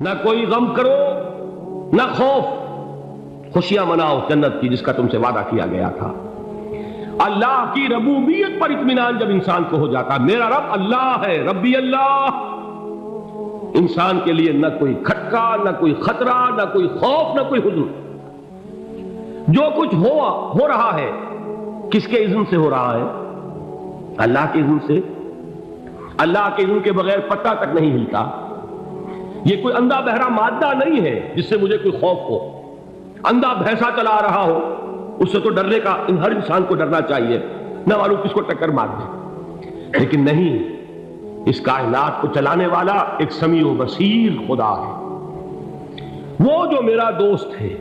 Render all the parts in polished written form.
نہ کوئی غم کرو نہ خوف، خوشیاں مناؤ جنت کی جس کا تم سے وعدہ کیا گیا تھا۔ اللہ کی ربوبیت پر اطمینان جب انسان کو ہو جاتا، میرا رب اللہ ہے، ربی اللہ، انسان کے لیے نہ کوئی کھٹکا، نہ کوئی خطرہ، نہ کوئی خوف، نہ کوئی حزن۔ جو کچھ ہو رہا ہے کس کے اذن سے ہو رہا ہے؟ اللہ کے اذن سے۔ اللہ کے اذن کے بغیر پتہ تک نہیں ہلتا۔ یہ کوئی اندھا بہرا مادہ نہیں ہے جس سے مجھے کوئی خوف ہو۔ اندھا بھینسا چلا رہا ہو اس سے تو ڈرنے کا ہر انسان کو ڈرنا چاہیے، نہ معلوم کس کو ٹکر مار دے، لیکن نہیں، اس کائنات کو چلانے والا ایک سمیع و بصیر خدا ہے، وہ جو میرا دوست ہے،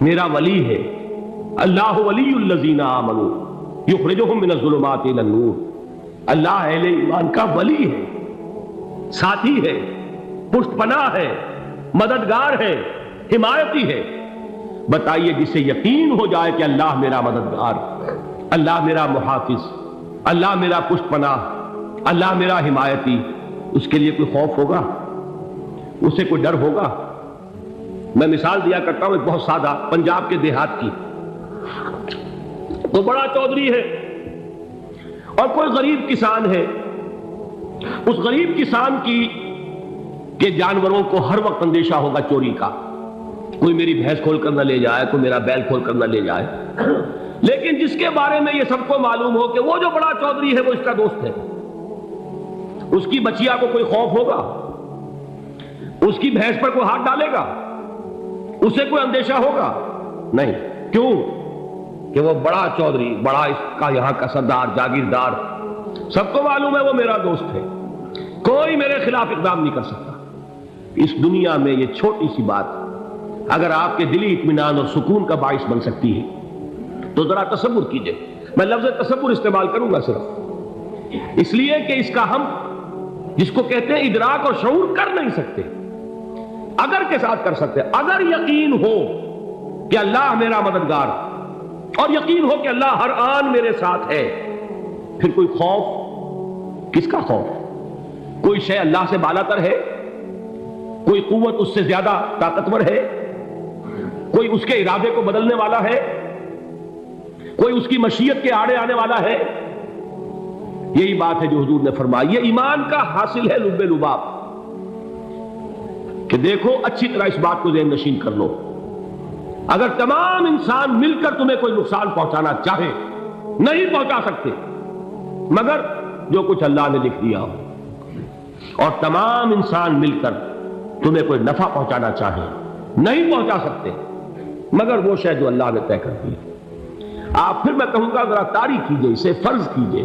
میرا ولی ہے۔ اللہ ولی الذین آمنوا یخرجہم من الظلمات الی النور۔ اللہ اہل ایمان کا ولی ہے، ساتھی ہے، پشت پناہ ہے، مددگار ہے، حمایتی ہے۔ بتائیے جسے یقین ہو جائے کہ اللہ میرا مددگار، اللہ میرا محافظ، اللہ میرا پشت پناہ، اللہ میرا حمایتی، اس کے لیے کوئی خوف ہوگا؟ اسے کوئی ڈر ہوگا؟ میں مثال دیا کرتا ہوں ایک بہت سادہ، پنجاب کے دیہات کی۔ وہ بڑا چودھری ہے اور کوئی غریب کسان ہے۔ اس غریب کسان کی کہ جانوروں کو ہر وقت اندیشہ ہوگا چوری کا، کوئی میری بھینس کھول کر نہ لے جائے، کوئی میرا بیل کھول کر نہ لے جائے۔ لیکن جس کے بارے میں یہ سب کو معلوم ہو کہ وہ جو بڑا چودھری ہے وہ اس کا دوست ہے، اس کی بچیا کو کوئی خوف ہوگا؟ اس کی بھینس پر کوئی ہاتھ ڈالے گا؟ اسے کوئی اندیشہ ہوگا؟ نہیں۔ کیوں؟ کہ وہ بڑا چودھری، بڑا اس کا یہاں کا سردار، جاگیردار، سب کو معلوم ہے وہ میرا دوست ہے، کوئی میرے خلاف اقدام نہیں کر سکتا۔ اس دنیا میں یہ چھوٹی سی بات اگر آپ کے دلی اطمینان اور سکون کا باعث بن سکتی ہے تو ذرا تصور کیجئے۔ میں لفظ تصور استعمال کروں گا صرف اس لیے کہ اس کا ہم جس کو کہتے ہیں ادراک اور شعور کر نہیں سکتے، اگر کے ساتھ کر سکتے۔ اگر یقین ہو کہ اللہ میرا مددگار اور یقین ہو کہ اللہ ہر آن میرے ساتھ ہے، پھر کوئی خوف؟ کس کا خوف؟ کوئی شے اللہ سے بالاتر ہے؟ کوئی قوت اس سے زیادہ طاقتور ہے؟ کوئی اس کے ارادے کو بدلنے والا ہے؟ کوئی اس کی مشیت کے آڑے آنے والا ہے؟ یہی بات ہے جو حضور نے فرمائی۔ یہ ایمان کا حاصل ہے لب لباب، کہ دیکھو اچھی طرح اس بات کو ذہن نشین کر لو، اگر تمام انسان مل کر تمہیں کوئی نقصان پہنچانا چاہے نہیں پہنچا سکتے مگر جو کچھ اللہ نے لکھ دیا ہو، اور تمام انسان مل کر تمہیں کوئی نفع پہنچانا چاہے نہیں پہنچا سکتے مگر وہ شے جو اللہ نے طے کر دی۔ آپ پھر میں کہوں گا ذرا تاریخ کیجئے، اسے فرض کیجئے،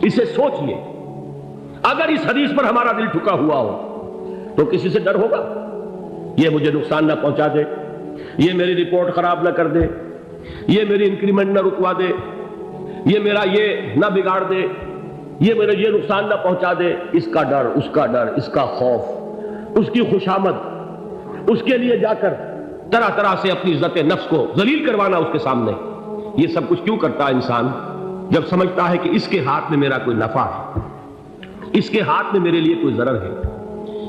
اسے سوچئے، اگر اس حدیث پر ہمارا دل ٹھکا ہوا ہو تو کسی سے ڈر ہوگا؟ یہ مجھے نقصان نہ پہنچا دے، یہ میری رپورٹ خراب نہ کر دے، یہ میری انکریمنٹ نہ رکوا دے، یہ میرا یہ نہ بگاڑ دے، یہ میرا یہ نقصان نہ پہنچا دے۔ اس کا ڈر، اس کا ڈر، اس کا خوف، اس کی خوشامد، اس کے لیے جا کر طرح طرح سے اپنی عزت نفس کو ذلیل کروانا اس کے سامنے، یہ سب کچھ کیوں کرتا ہے انسان؟ جب سمجھتا ہے کہ اس کے ہاتھ میں میرا کوئی نفع ہے، اس کے ہاتھ میں میرے لیے کوئی ضرر ہے،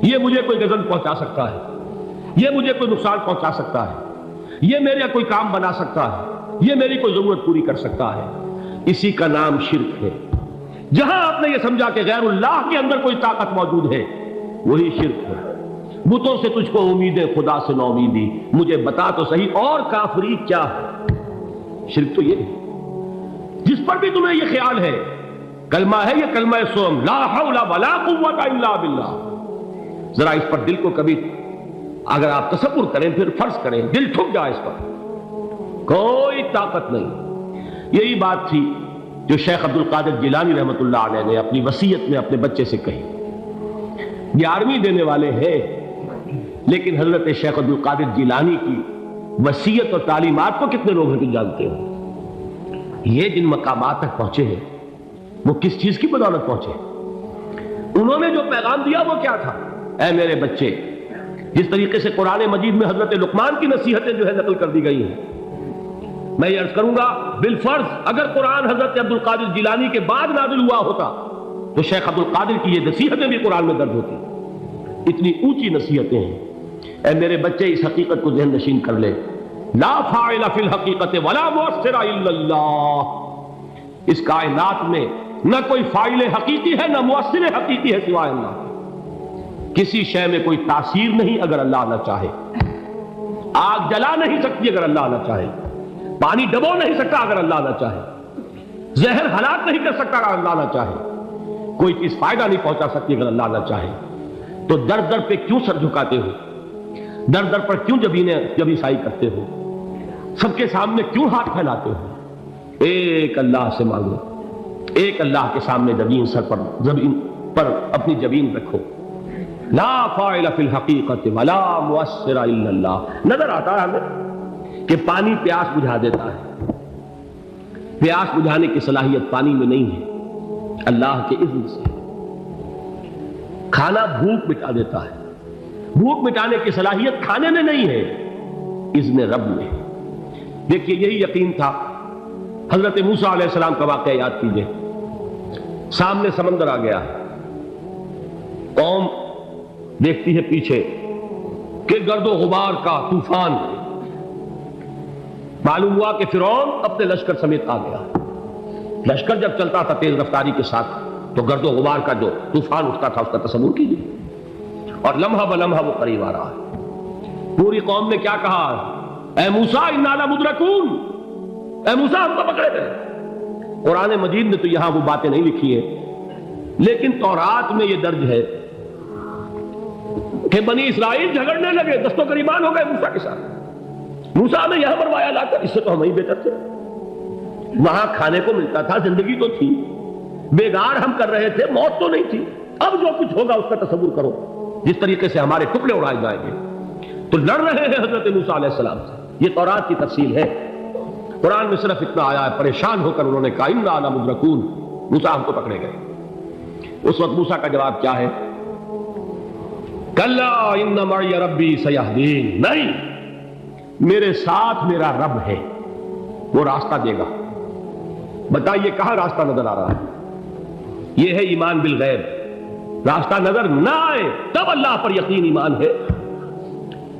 یہ مجھے کوئی غضب پہنچا سکتا ہے، یہ مجھے کوئی نقصان پہنچا سکتا ہے، یہ میرا کوئی کام بنا سکتا ہے، یہ میری کوئی ضرورت پوری کر سکتا ہے، اسی کا نام شرک ہے۔ جہاں آپ نے یہ سمجھا کہ غیر اللہ کے اندر کوئی طاقت موجود ہے وہی شرک ہے۔ بتوں سے تجھ کو امید ہے، خدا سے نو امیدی، مجھے بتا تو صحیح اور کافری کیا ہے؟ شرک تو یہ ہے جس پر بھی تمہیں یہ خیال ہے، کلمہ ہے یہ کلمہ سوم، لا حول ولا قوت الا باللہ، ذرا اس پر دل کو کبھی اگر آپ تصور کریں، پھر فرض کریں، دل ٹھک جائے اس پر، کوئی طاقت نہیں۔ یہی بات تھی جو شیخ عبد القادر جیلانی رحمۃ اللہ علیہ نے اپنی وصیت میں اپنے بچے سے کہی۔ 11ویں دینے والے ہیں لیکن حضرت شیخ عبد القادر جیلانی کی وصیت اور تعلیمات کو کتنے لوگ ہیں تو جانتے ہو؟ یہ جن مقامات تک پہنچے ہیں وہ کس چیز کی بدولت پہنچے؟ انہوں نے جو پیغام دیا وہ کیا تھا؟ اے میرے بچے، جس طریقے سے قرآن مجید میں حضرت لقمان کی نصیحتیں جو ہے نقل کر دی گئی ہیں، میں یہ عرض کروں گا بالفرض اگر قرآن حضرت عبد القادر جیلانی کے بعد نازل ہوا ہوتا تو شیخ عبد القادر کی یہ نصیحتیں بھی قرآن میں درج ہوتی۔ اتنی اونچی نصیحتیں ہیں. اے میرے بچے اس حقیقت کو ذہن نشین کر لے, لا فاعل فی الحقیقت ولا مؤثر الا اللہ. اس کائنات میں نہ کوئی فاعل حقیقی ہے نہ مؤثر حقیقی ہے سوائے اللہ. کسی شے میں کوئی تاثیر نہیں اگر اللہ نہ چاہے. آگ جلا نہیں سکتی اگر اللہ نہ چاہے. پانی ڈبو نہیں سکتا اگر اللہ نہ چاہے. زہر ہلاک نہیں کر سکتا اگر اللہ نہ چاہے. کوئی چیز فائدہ نہیں پہنچا سکتی اگر اللہ نہ چاہے. تو در در پہ کیوں سر جھکاتے ہو؟ در در پر کیوں جبیں سائی کرتے ہو؟ سب کے سامنے کیوں ہاتھ پھیلاتے ہو؟ ایک اللہ سے مانگو, ایک اللہ کے سامنے زمین پر اپنی جبین رکھو. لا فاعل فی الحقیقت ولا مؤثر الا اللہ. نظر آتا ہے ہمیں کہ پانی پیاس بجھا دیتا ہے. پیاس بجھانے کی صلاحیت پانی میں نہیں ہے, اللہ کے اذن سے. کھانا بھوک مٹا دیتا ہے. بھوک مٹانے کی صلاحیت کھانے میں نہیں ہے, اذن رب میں. دیکھیے یہی یقین تھا. حضرت موسیٰ علیہ السلام کا واقعہ یاد کیجئے. سامنے سمندر آ گیا, قوم دیکھتی ہے پیچھے کہ گرد و غبار کا طوفان. معلوم ہوا کہ فرعون اپنے لشکر سمیت آ گیا. لشکر جب چلتا تھا تیز رفتاری کے ساتھ تو گرد و غبار کا جو طوفان اٹھتا تھا اس کا تصور کیجیے. اور لمحہ بلمحہ وہ قریب آ رہا ہے. پوری قوم نے کیا کہا؟ اے موسیٰ انا لمدرکون, اے موسیٰ ہم کو پکڑے گئے. قرآن مجید نے تو یہاں وہ باتیں نہیں لکھی ہیں, لیکن تورات میں یہ درج ہے کہ بنی اسرائیل جھگڑنے لگے, دست و گریبان ہو گئے موسیٰ کے ساتھ. موسیٰ نے یہاں مروایا لا کر, اس سے تو ہم ہی بہتر تھے. وہاں کھانے کو ملتا تھا, زندگی تو تھی, بیگار ہم کر رہے تھے, موت تو نہیں تھی. اب جو کچھ ہوگا اس کا تصور کرو, جس طریقے سے ہمارے ٹکڑے اڑائے جائیں گے. تو لڑ رہے ہیں حضرت موسیٰ علیہ السلام سے. یہ تورات کی تفصیل ہے. قرآن میں صرف اتنا آیا ہے, پریشان ہو کر انہوں نے کہا انا لمدرکون, موسیٰ ہم کو پکڑے گئے. اس وقت موسیٰ کا جواب کیا ہے؟ کلا ان معی ربی سیہدین. نہیں, میرے ساتھ میرا رب ہے, وہ راستہ دے گا. بتائیے کہاں راستہ نظر آ رہا ہے؟ یہ ہے ایمان بالغیب. راستہ نظر نہ آئے تب اللہ پر یقین ایمان ہے.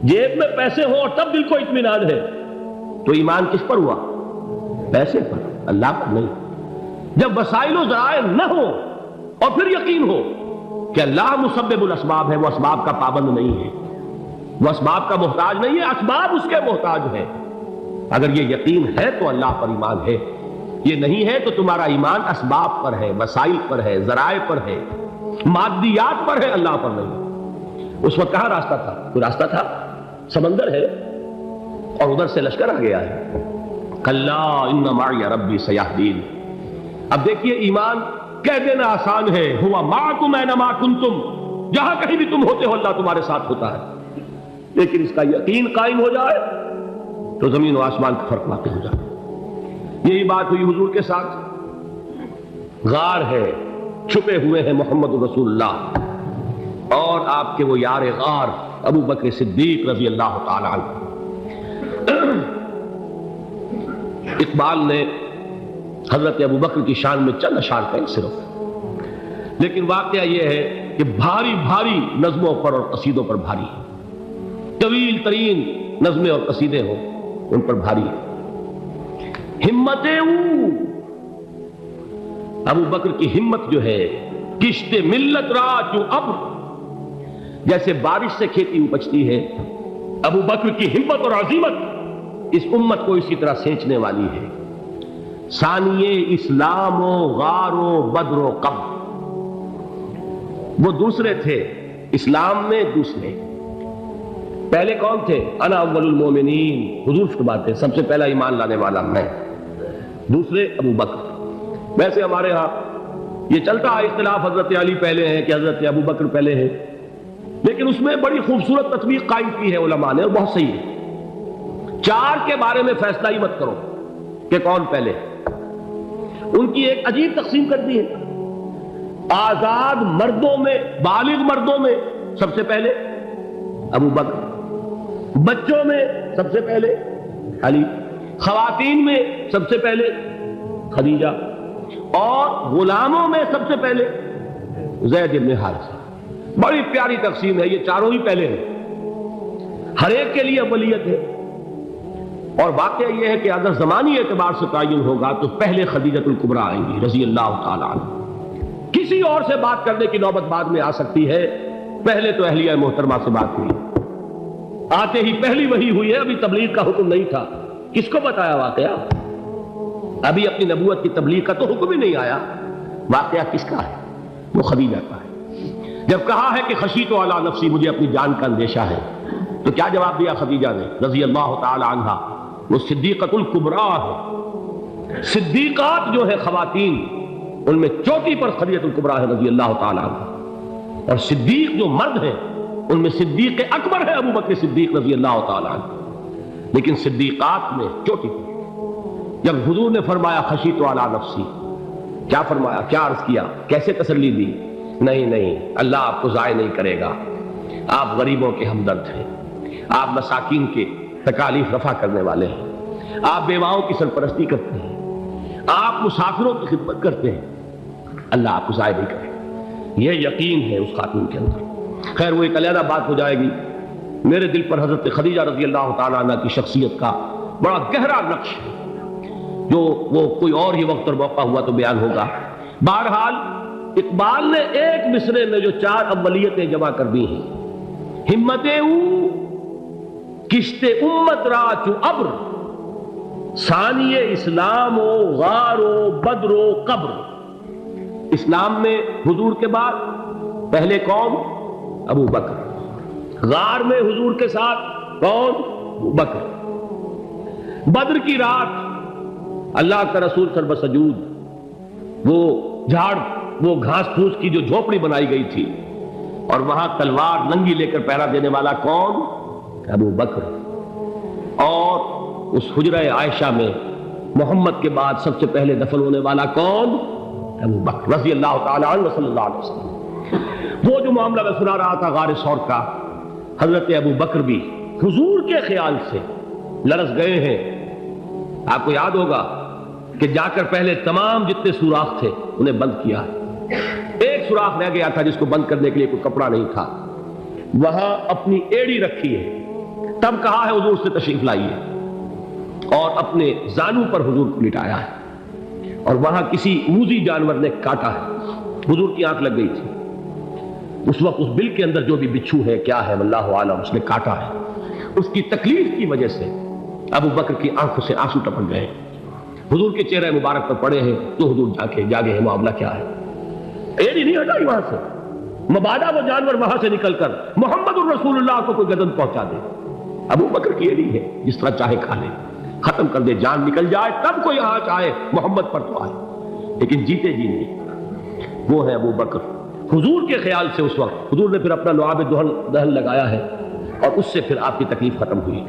جیب میں پیسے ہوں اور تب دل کو اطمینان ہے تو ایمان کس پر ہوا؟ پیسے پر, اللہ پر نہیں. جب وسائل و ذرائع نہ ہو اور پھر یقین ہو کہ اللہ مسبب الاسباب ہے, وہ اسباب کا پابند نہیں ہے, وہ اسباب کا محتاج نہیں ہے, اسباب اس کے محتاج ہے. اگر یہ یقین ہے تو اللہ پر ایمان ہے. یہ نہیں ہے تو تمہارا ایمان اسباب پر ہے, وسائل پر ہے, ذرائع پر ہے, مادیات پر ہے, اللہ پر نہیں. اس وقت کہاں راستہ تھا؟ کوئی راستہ تھا؟ سمندر ہے اور ادھر سے لشکر آ گیا ہے. کلا ان معی ربی سیہدین. اب دیکھیے ایمان کہہ دینا آسان ہے, ہوا معکم اینما کنتم, جہاں کہیں بھی تم ہوتے ہو اللہ تمہارے ساتھ ہوتا ہے. لیکن اس کا یقین قائم ہو جائے تو زمین و آسمان کا فرق واقع ہو جائے. یہی بات ہوئی حضور کے ساتھ. غار ہے, چھپے ہوئے ہیں محمد رسول اللہ اور آپ کے وہ یار غار ابو بکر صدیق رضی اللہ تعالی عنہ. اقبال نے حضرت ابو بکر کی شان میں چند اشعار کہیں صرف, لیکن واقعہ یہ ہے کہ بھاری بھاری نظموں پر اور قصیدوں پر بھاری ہے. طویل ترین نظمیں اور قصیدے ہوں ان پر بھاری ہے. ہمتیں ابو بکر کی ہمت جو ہے, کشت ملت را جو اب جیسے بارش سے کھیتی اپجتی ہے, ابو بکر کی ہمت اور عظیمت اس امت کو اسی طرح سینچنے والی ہے. ثانیے اسلام و غار و بدر و قب, وہ دوسرے تھے اسلام میں دوسرے. پہلے کون تھے؟ انا اول المومنین, حضور فرماتے سب سے پہلا ایمان لانے والا میں. دوسرے ابو بکر. ویسے ہمارے ہاں یہ چلتا ہے اختلاف, حضرت علی پہلے ہیں کہ حضرت ابو بکر پہلے ہیں, لیکن اس میں بڑی خوبصورت تطبیق قائم کی ہے علماء نے, اور بہت صحیح ہے. چار کے بارے میں فیصلہ ہی مت کرو کہ کون پہلے. ان کی ایک عجیب تقسیم کر دی ہے. آزاد مردوں میں, بالغ مردوں میں سب سے پہلے ابو بکر, بچوں میں سب سے پہلے علی, خواتین میں سب سے پہلے خدیجہ, اور غلاموں میں سب سے پہلے زید بن حارثہ. بڑی پیاری تقسیم ہے، یہ چاروں ہی پہلے ہیں، ہر ایک کے لیے اولیت ہے۔ اور واقعہ یہ ہے کہ اگر زمانی اعتبار سے تعین ہوگا تو پہلے خدیجہ الکبریٰ آئیں گی رضی اللہ تعالیٰ عنہ۔ کسی اور سے بات کرنے کی نوبت بعد میں آ سکتی ہے، پہلے تو اہلیہ محترمہ سے بات ہوئی، آتے ہی پہلی وحی ہوئی ہے، ابھی تبلیغ کا حکم نہیں تھا۔ کس کو بتایا واقعہ؟ ابھی اپنی نبوت کی تبلیغ کا تو حکم ہی نہیں آیا۔ واقعہ کس کا ہے؟ وہ خدیجہ کا ہے۔ جب کہا ہے کہ خشیت علی نفسی، مجھے اپنی جان کا اندیشہ ہے، تو کیا جواب دیا خدیجہ نے رضی اللہ تعالی عنہا؟ وہ صدیقۃ الکبریٰ ہے۔ صدیقات جو ہے خواتین، ان میں چوٹی پر خدیجہ الکبریٰ ہے رضی اللہ تعالی عنہا، اور صدیق جو مرد ہیں ان میں صدیق اکبر ہے ابو بکر صدیق رضی اللہ تعالی عنہ، لیکن صدیقات میں چوٹی پر۔ جب حضور نے فرمایا خشیت علی نفسی، کیا فرمایا، کیا عرض کیا، کیسے تسلی دی؟ نہیں، اللہ آپ کو ضائع نہیں کرے گا، آپ غریبوں کے ہمدرد ہیں، آپ مساکین کے تکالیف رفع کرنے والے ہیں، آپ بیواؤں کی سرپرستی کرتے ہیں، آپ مسافروں کی خدمت کرتے ہیں، اللہ آپ کو ضائع نہیں کرے گا۔ یہ یقین ہے اس خاتون کے اندر۔ خیر وہ ایک علیحدہ بات ہو جائے گی۔ میرے دل پر حضرت خدیجہ رضی اللہ تعالیٰ عنہ کی شخصیت کا بڑا گہرا نقش ہے، جو وہ کوئی اور ہی وقت اور موقع ہوا تو بیان ہوگا۔ بہرحال اقبال نے ایک مصرے میں جو 4 اولیتیں جمع کر دی ہیں، ہمت او کشت امت را چو ابر، ثانی اسلام و غار و بدر و قبر۔ اسلام میں حضور کے بعد پہلے کون؟ ابو بکر۔ غار میں حضور کے ساتھ کون؟ ابو بکر۔ بدر کی رات اللہ کا رسول سر بسجود، وہ جھاڑ، وہ گھاس پھوس کی جو جھوپڑی بنائی گئی تھی، اور وہاں تلوار ننگی لے کر پہرا دینے والا کون؟ ابو بکر۔ اور اس حجرہ عائشہ میں محمد کے بعد سب سے پہلے دفن ہونے والا کون؟ ابو بکر رضی اللہ تعالیٰ عنہ صلی اللہ علیہ وسلم۔ وہ جو معاملہ میں سنا رہا تھا غار ثور کا، حضرت ابو بکر بھی حضور کے خیال سے لرز گئے ہیں۔ آپ کو یاد ہوگا کہ جا کر پہلے تمام جتنے سوراخ تھے انہیں بند کیا ہے، ایک سوراخ رہ گیا تھا جس کو بند کرنے کے لیے کوئی کپڑا نہیں تھا، وہاں اپنی ایڑی رکھی ہے، تب کہا ہے حضور سے تشریف لائیے، اور اپنے زانو پر حضور کو لٹایا ہے، اور وہاں کسی موذی جانور نے کاٹا ہے، حضور کی آنکھ لگ گئی تھی، اس وقت اس بل کے اندر جو بھی بچھو ہے کیا ہے واللہ عالم، اس نے کاٹا ہے، اس کی تکلیف کی وجہ سے ابو بکر کی آنکھوں سے آنسو ٹپک گئے، حضور کے چہرے مبارک پر پڑے ہیں، تو حضور جاگے ہیں، معاملہ کیا ہے؟ ایڑی نہیں ہٹائی وہاں سے، مبادا وہ جانور وہاں سے نکل کر محمد الرسول اللہ کو کوئی گدن پہنچا دے، ابو بکر کی ایڑی ہے، جس طرح چاہے کھا لے، ختم کر دے، جان نکل جائے تب کوئی آنچ آئے محمد پر تو آئے، لیکن جیتے جی نہیں۔ وہ ہے ابو بکر حضور کے خیال سے۔ اس وقت حضور نے پھر اپنا لعاب دہن لگایا ہے، اور اس سے پھر آپ کی تکلیف ختم ہوئی۔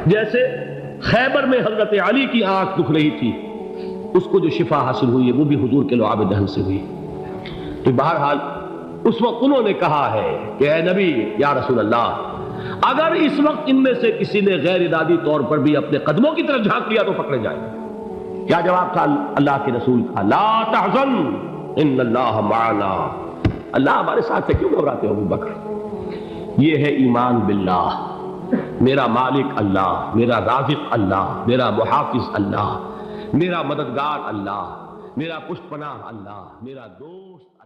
جیسے خیبر میں حضرت علی کی آنکھ دکھ رہی تھی، اس کو جو شفا حاصل ہوئی ہے وہ بھی حضور کے لعاب دہن سے ہوئی۔ تو بہرحال اس وقت انہوں نے کہا ہے کہ اے نبی یا رسول اللہ، اگر اس وقت ان میں سے کسی نے غیر ارادی طور پر بھی اپنے قدموں کی طرف جھانک لیا تو پکڑے جائیں۔ کیا جواب تھا اللہ کے رسول کا؟ لا تحزن ان اللہ معنا، اللہ ہمارے ساتھ ہے، کیوں گھبراتے ہو ابو بکر؟ یہ ہے ایمان باللہ، میرا مالک اللہ، میرا رازق اللہ، میرا محافظ اللہ، میرا مددگار اللہ، میرا پشت پناہ اللہ، میرا دوست